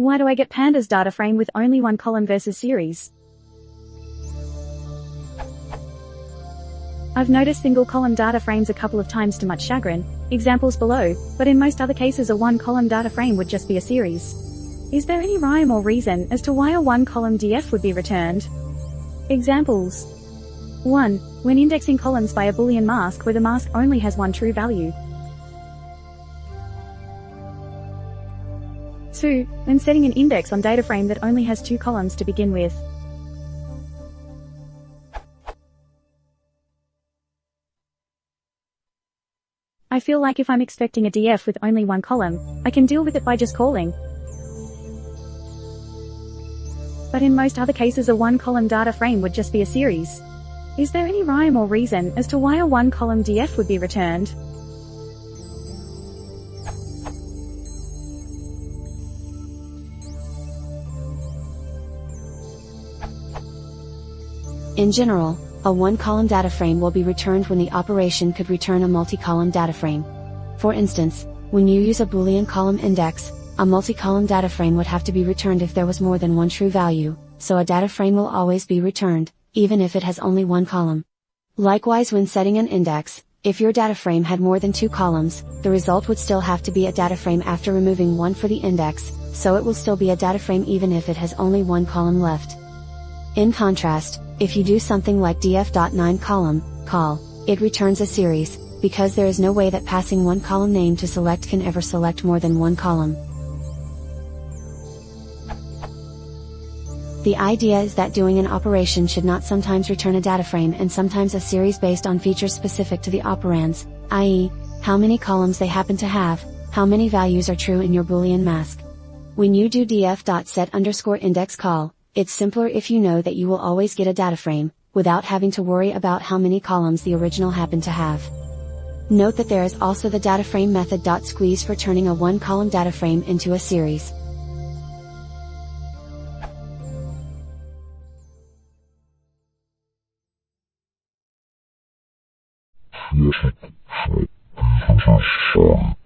Why do I get Pandas data frame with only one column versus series? I've noticed single column data frames a couple of times to much chagrin, examples below, but in most other cases a one column data frame would just be a series. Is there any rhyme or reason as to why a one column DF would be returned? Examples. 1. When indexing columns by a Boolean mask where the mask only has one true value. 2. When setting an index on data frame that only has two columns to begin with. I feel like if I'm expecting a DF with only one column, I can deal with it by just calling. But in most other cases a one column data frame would just be a series. Is there any rhyme or reason as to why a one column DF would be returned? In general, a one-column data frame will be returned when the operation could return a multi-column data frame. For instance, when you use a Boolean column index, a multi-column data frame would have to be returned if there was more than one true value, so a data frame will always be returned, even if it has only one column. Likewise, when setting an index, if your data frame had more than two columns, the result would still have to be a data frame after removing one for the index, so it will still be a data frame even if it has only one column left. In contrast, if you do something like df.9column call, it returns a series, because there is no way that passing one column name to select can ever select more than one column. The idea is that doing an operation should not sometimes return a data frame and sometimes a series based on features specific to the operands, i.e., how many columns they happen to have, how many values are true in your Boolean mask. When you do df.set_index call, it's simpler if you know that you will always get a data frame, without having to worry about how many columns the original happened to have. Note that there is also the dataframe method .squeeze for turning a one-column data frame into a series. Sorry.